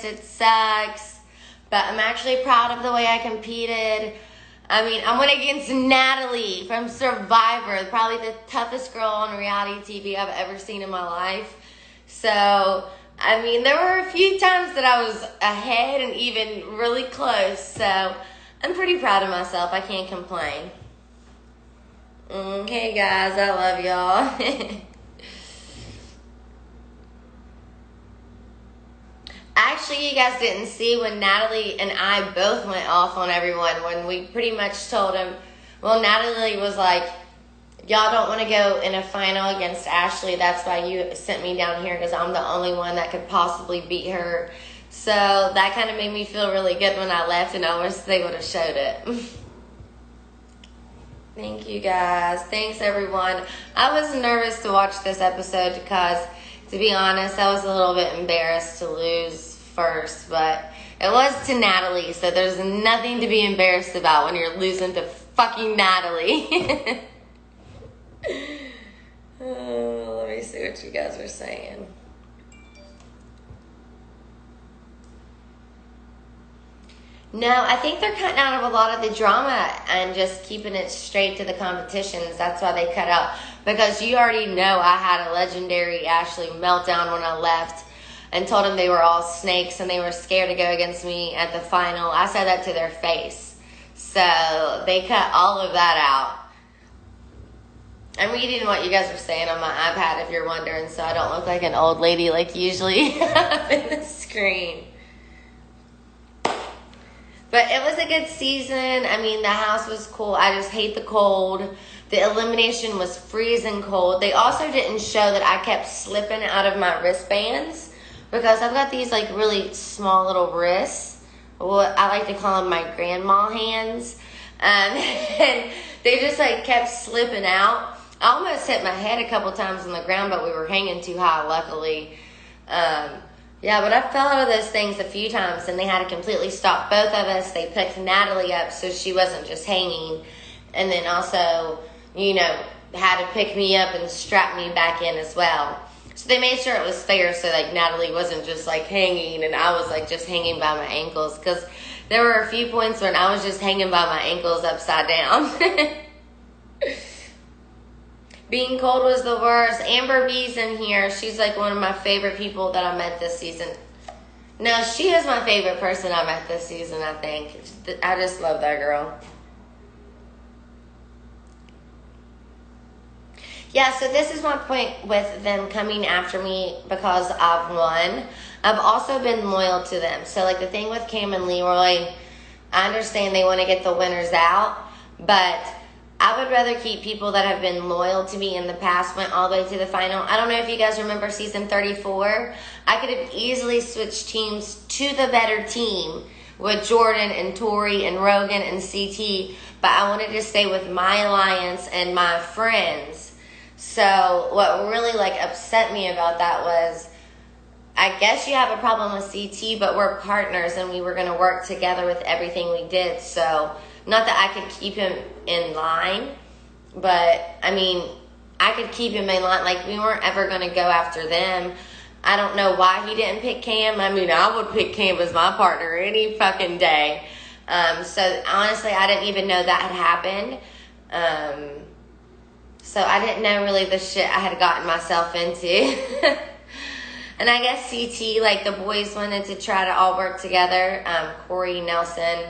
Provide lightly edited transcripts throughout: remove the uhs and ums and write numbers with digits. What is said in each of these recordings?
honest, it sucks. But I'm actually proud of the way I competed. I mean, I went against Natalie from Survivor, probably the toughest girl on reality TV I've ever seen in my life. So, I mean, there were a few times that I was ahead and even really close. So, I'm pretty proud of myself. I can't complain. Okay, guys, I love y'all. Actually, you guys didn't see when Natalie and I both went off on everyone when we pretty much told him, well, Natalie was like, y'all don't want to go in a final against Ashley. That's why you sent me down here, because I'm the only one that could possibly beat her. So that kind of made me feel really good when I left, and I wish they would have showed it. Thank you, guys. Thanks, everyone. I was nervous to watch this episode because, to be honest, I was a little bit embarrassed to lose first, but it was to Natalie, so there's nothing to be embarrassed about when you're losing to fucking Natalie. Let me see what you guys are saying. No, I think they're cutting out of a lot of the drama and just keeping it straight to the competitions. That's why they cut out. Because you already know I had a legendary Ashley meltdown when I left and told them they were all snakes and they were scared to go against me at the final. I said that to their face. So they cut all of that out. I'm reading what you guys are saying on my iPad if you're wondering, so I don't look like an old lady like usually up in the screen. But it was a good season. I mean, the house was cool. I just hate the cold. The elimination was freezing cold. They also didn't show that I kept slipping out of my wristbands because I've got these like really small little wrists. What I like to call them my grandma hands. And they just like kept slipping out. I almost hit my head a couple times on the ground, but we were hanging too high, luckily. Yeah, but I fell out of those things a few times, and they had to completely stop both of us. They picked Natalie up so she wasn't just hanging, and then also, you know, had to pick me up and strap me back in as well. So they made sure it was fair, so like Natalie wasn't just like hanging, and I was like just hanging by my ankles, because there were a few points when I was just hanging by my ankles upside down. Being cold was the worst. Amber B's in here. She's like one of my favorite people that I met this season. No, she is my favorite person I met this season, I think. I just love that girl. Yeah, so this is my point with them coming after me because I've won. I've also been loyal to them. So like the thing with Cam and Leroy, I understand they want to get the winners out, but I would rather keep people that have been loyal to me in the past, went all the way to the final. I don't know if you guys remember season 34. I could have easily switched teams to the better team with Jordan and Tori and Rogan and CT, but I wanted to stay with my alliance and my friends. So what really like upset me about that was, I guess you have a problem with CT, but we're partners and we were going to work together with everything we did. So not that I could keep him in line, but I mean, I could keep him in line. Like, we weren't ever going to go after them. I don't know why he didn't pick Cam. I mean, I would pick Cam as my partner any fucking day. So honestly, I didn't even know that had happened. So I didn't know really the shit I had gotten myself into. And I guess CT, like the boys wanted to try to all work together. Corey, Nelson,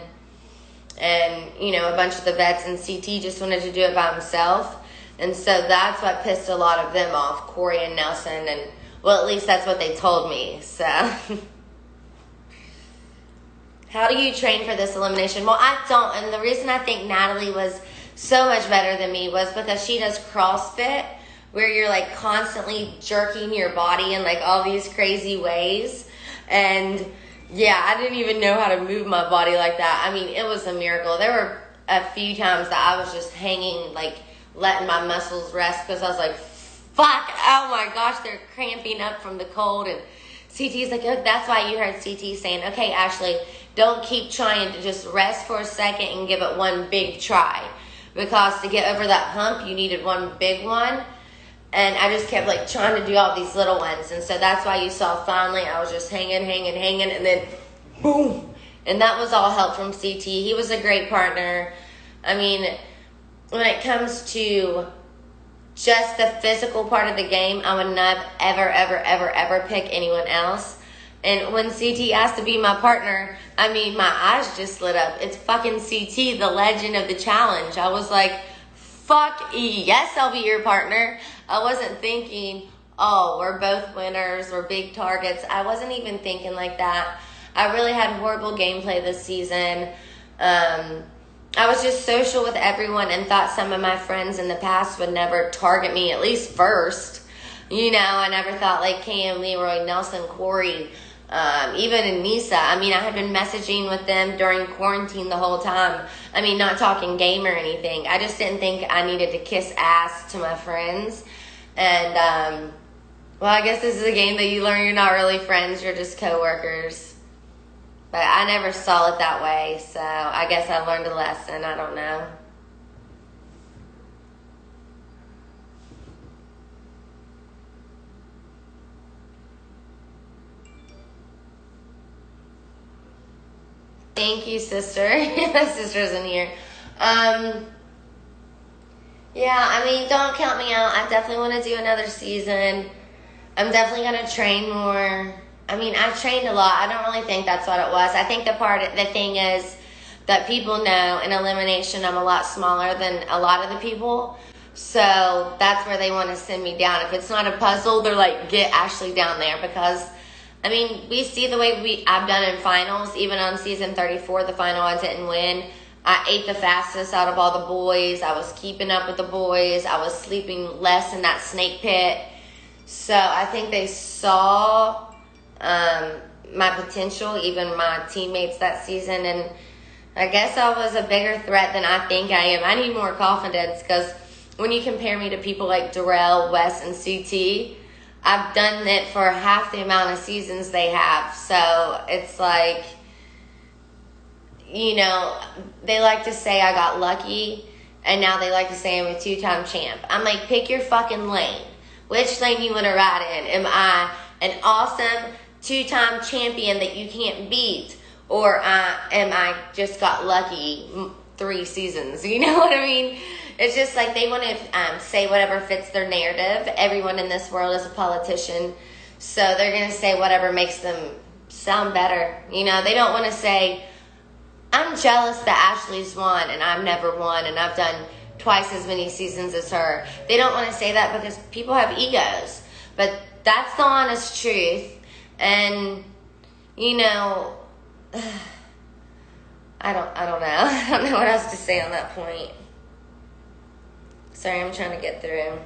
and, you know, a bunch of the vets, and CT just wanted to do it by himself. And so that's what pissed a lot of them off, Corey and Nelson. And, well, at least that's what they told me. So, how do you train for this elimination? Well, I don't. And the reason I think Natalie was so much better than me was because she does CrossFit, where you're, like, constantly jerking your body in, like, all these crazy ways. And yeah, I didn't even know how to move my body like that. I mean, it was a miracle. There were a few times that I was just hanging, like, letting my muscles rest because I was like, fuck, oh my gosh, they're cramping up from the cold. And CT's like, oh, that's why you heard CT saying, okay, Ashley, don't keep trying to just rest for a second and give it one big try. Because to get over that hump, you needed one big one. And I just kept like trying to do all these little ones. And so that's why you saw finally I was just hanging. And then boom. And that was all help from CT. He was a great partner. I mean, when it comes to just the physical part of the game, I would not ever pick anyone else. And when CT asked to be my partner, I mean, my eyes just lit up. It's fucking CT, the legend of the challenge. I was like, fuck yes, I'll be your partner. I wasn't thinking, oh, we're both winners, we're big targets. I wasn't even thinking like that. I really had horrible gameplay this season. I was just social with everyone and thought some of my friends in the past would never target me, at least first. You know, I never thought like Cam, Leroy, Nelson, Corey, even Anissa. I mean, I had been messaging with them during quarantine the whole time. I mean, not talking game or anything. I just didn't think I needed to kiss ass to my friends. And, well, I guess this is a game that you learn you're not really friends, you're just coworkers. But I never saw it that way, so I guess I learned a lesson. I don't know. Thank you, sister. My sister's in here. Yeah, I mean, don't count me out. I definitely want to do another season. I'm definitely going to train more. I mean, I trained a lot. I don't really think that's what it was. I think the thing is that people know in elimination I'm a lot smaller than a lot of the people. So that's where they want to send me down. If it's not a puzzle, they're like, get Ashley down there. Because, I mean, we see the way I've done in finals. Even on season 34, the final I didn't win. I ate the fastest out of all the boys. I was keeping up with the boys. I was sleeping less in that snake pit. So I think they saw my potential, even my teammates that season, and I guess I was a bigger threat than I think I am. I need more confidence, because when you compare me to people like Darrell, Wes, and CT, I've done it for half the amount of seasons they have. So it's like, you know, they like to say I got lucky, and now they like to say I'm a 2-time champ. I'm like, pick your fucking lane. Which lane you want to ride in? Am I an awesome 2-time champion that you can't beat? Or am I just got lucky 3 seasons? You know what I mean? It's just like they want to say whatever fits their narrative. Everyone in this world is a politician. So they're going to say whatever makes them sound better. You know, they don't want to say, I'm jealous that Ashley's won and I've never won and I've done twice as many seasons as her. They don't want to say that because people have egos. But that's the honest truth. And, you know, I don't know. I don't know what else to say on that point. Sorry, I'm trying to get through.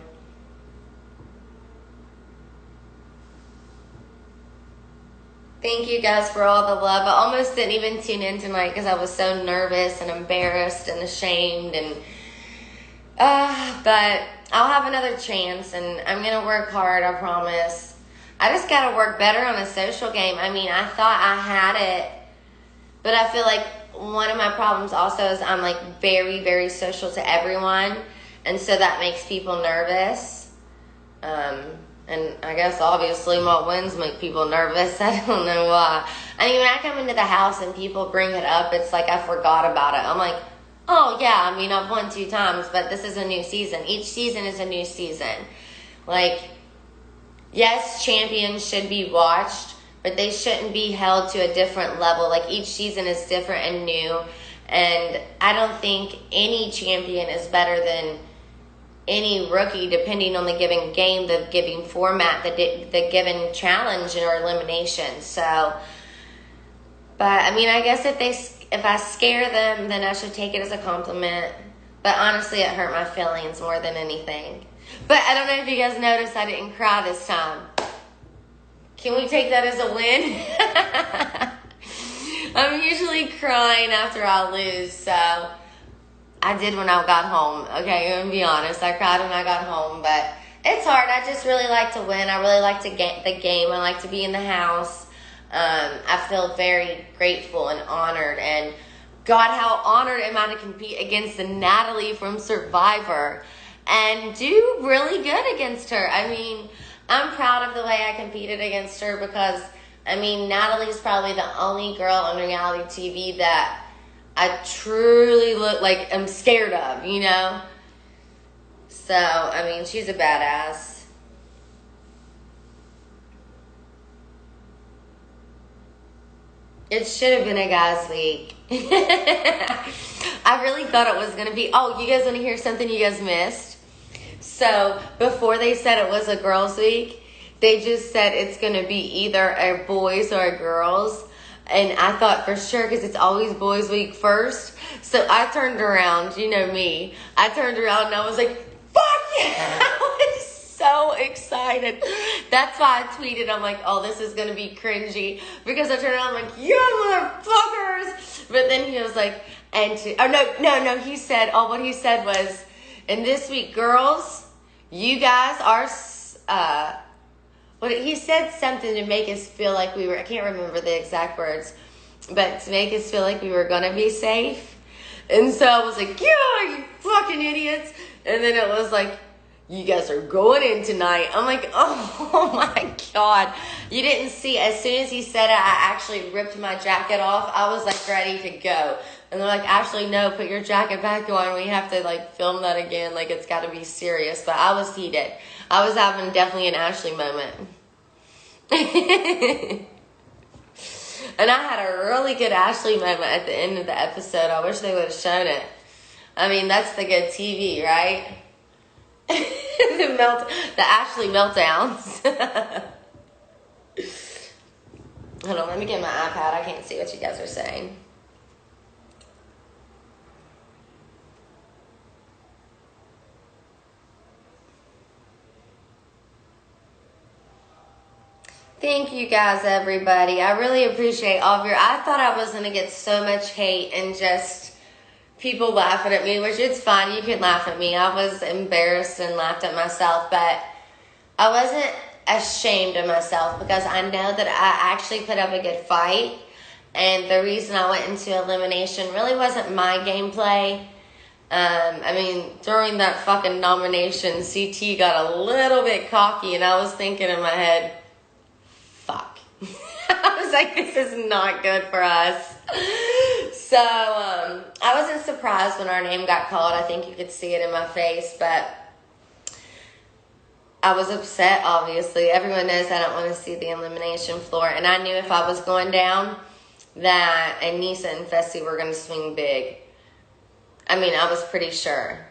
Thank you guys for all the love. I almost didn't even tune in tonight because I was so nervous and embarrassed and ashamed. And but I'll have another chance, and I'm going to work hard, I promise. I just got to work better on a social game. I mean, I thought I had it, but I feel like one of my problems also is I'm like very, very social to everyone, and so that makes people nervous. And I guess obviously my wins make people nervous. I don't know why. I mean, when I come into the house and people bring it up, it's like I forgot about it. I'm like, oh yeah, I mean, I've won 2 times, but this is a new season. Each season is a new season. Like, yes, champions should be watched, but they shouldn't be held to a different level. Like, each season is different and new, and I don't think any champion is better than any rookie, depending on the given game, the given format, the given challenge or elimination. So, but I mean, I guess if I scare them, then I should take it as a compliment. But honestly, it hurt my feelings more than anything. But I don't know if you guys noticed, I didn't cry this time. Can we take that as a win? I'm usually crying after I lose, so I did when I got home. Okay, I'm gonna be honest. I cried when I got home, but it's hard. I just really like to win. I really like to get the game. I like to be in the house. I feel very grateful and honored. And God, how honored am I to compete against the Natalie from Survivor. and do really good against her. I mean, I'm proud of the way I competed against her because, I mean, Natalie's probably the only girl on reality TV that I truly look like I'm scared of, you know? So, I mean, she's a badass. It should have been a guys' week. I really thought it was going to be. Oh, you guys want to hear something you guys missed? So, before they said it was a girls' week, they just said it's going to be either a boys or a girls. And I thought for sure, because it's always boys' week first. So, I turned around. You know me. I turned around and I was like, fuck yeah! I was so excited. That's why I tweeted. I'm like, oh, this is going to be cringy. Because I turned around, I'm like, yeah, motherfuckers. But then he was like, no. He said, what he said was, and this week, girls, you guys are, he said something to make us feel like we were, I can't remember the exact words, but to make us feel like we were going to be safe. And so I was like, yeah, you fucking idiots. And then it was like, you guys are going in tonight. I'm like, oh my God. You didn't see, as soon as he said it, I actually ripped my jacket off. I was like ready to go. And they're like, Ashley, no, put your jacket back on. We have to like film that again. Like it's got to be serious. But I was heated. I was having definitely an Ashley moment. And I had a really good Ashley moment at the end of the episode. I wish they would have shown it. I mean, that's the good TV, right? The Ashley meltdowns. Hold on, let me get my iPad. I can't see what you guys are saying. Thank you guys, everybody. I really appreciate all of your... I thought I was going to get so much hate and just people laughing at me, which it's fine. You can laugh at me. I was embarrassed and laughed at myself, but I wasn't ashamed of myself because I know that I actually put up a good fight. And the reason I went into elimination really wasn't my gameplay. I mean, during that fucking nomination, CT got a little bit cocky, and I was thinking in my head, fuck. I was like, this is not good for us. So, I wasn't surprised when our name got called. I think you could see it in my face, but I was upset, obviously. Everyone knows I don't want to see the elimination floor, and I knew if I was going down that Anissa and Fessy were going to swing big. I mean, I was pretty sure.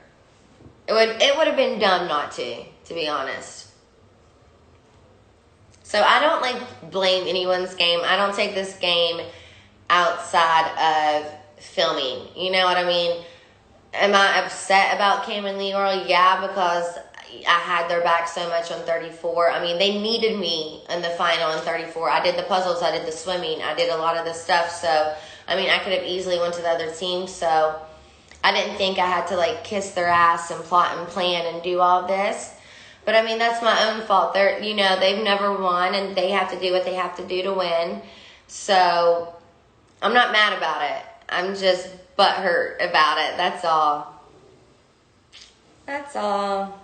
It would have been dumb not to be honest. So I don't like blame anyone's game. I don't take this game outside of filming. You know what I mean? Am I upset about Cam and Leroy? Yeah, because I had their back so much on 34. I mean, they needed me in the final in 34. I did the puzzles, I did the swimming, I did a lot of the stuff. So, I mean, I could have easily went to the other team. So, I didn't think I had to, like, kiss their ass and plot and plan and do all this. But, I mean, that's my own fault. They're, you know, they've never won, and they have to do what they have to do to win. So, I'm not mad about it. I'm just butthurt about it. That's all. That's all.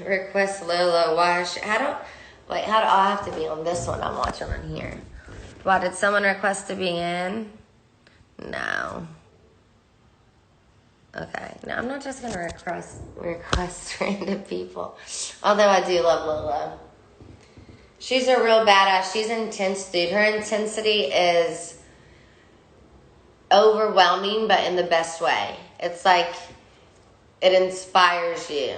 Request Lola. How do I have to be on this one? I'm watching on here. Why, did someone request to be in? No. Okay. No, I'm not just going to request random people. Although I do love Lola. She's a real badass. She's intense, dude. Her intensity is overwhelming, but in the best way. It's like it inspires you.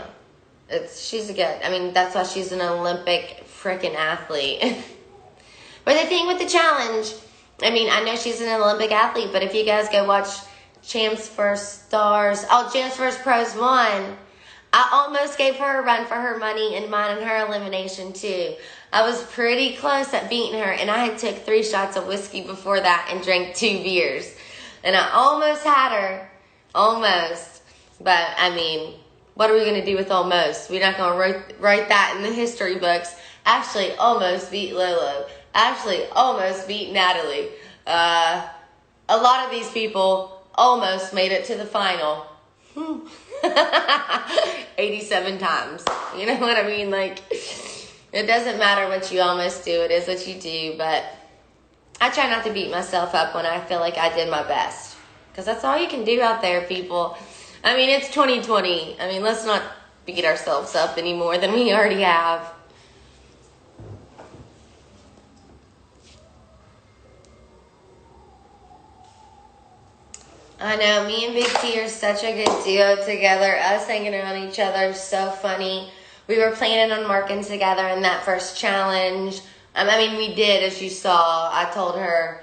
She's a good, I mean, that's why she's an Olympic freaking athlete. But the thing with the challenge, I mean, I know she's an Olympic athlete, but if you guys go watch Champs vs. Stars, Champs vs. Pros 1, I almost gave her a run for her money and mine and her elimination too. I was pretty close at beating her, and I had took 3 shots of whiskey before that and drank 2 beers. And I almost had her. Almost. But, I mean, What are we going to do with almost? We're not going to write that in the history books. Ashley almost beat Lolo. Ashley almost beat Natalie. A lot of these people almost made it to the final. 87 times. You know what I mean? Like, it doesn't matter what you almost do. It is what you do. But I try not to beat myself up when I feel like I did my best. Because that's all you can do out there, people. I mean, it's 2020. I mean, let's not beat ourselves up any more than we already have. I know, me and Big T are such a good duo together. Us hanging around each other is so funny. We were planning on working together in that first challenge. I mean, we did, as you saw. I told her,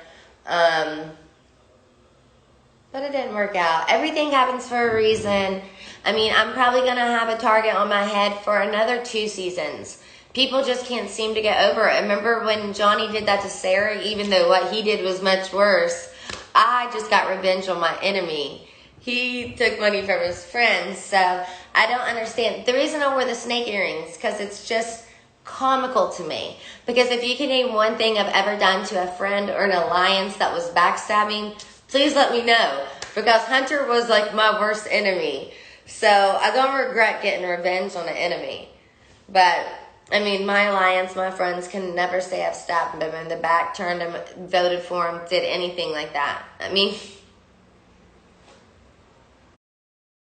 but it didn't work out. Everything happens for a reason. I mean, I'm probably going to have a target on my head for another 2 seasons. People just can't seem to get over it. Remember when Johnny did that to Sarah, even though what he did was much worse? I just got revenge on my enemy. He took money from his friends, so I don't understand. The reason I wore the snake earrings, because it's just comical to me. Because if you can name one thing I've ever done to a friend or an alliance that was backstabbing, please let me know. Because Hunter was like my worst enemy. So I don't regret getting revenge on an enemy. But, I mean, my alliance, my friends can never say I've stabbed them in the back, turned them, voted for them, did anything like that. I mean...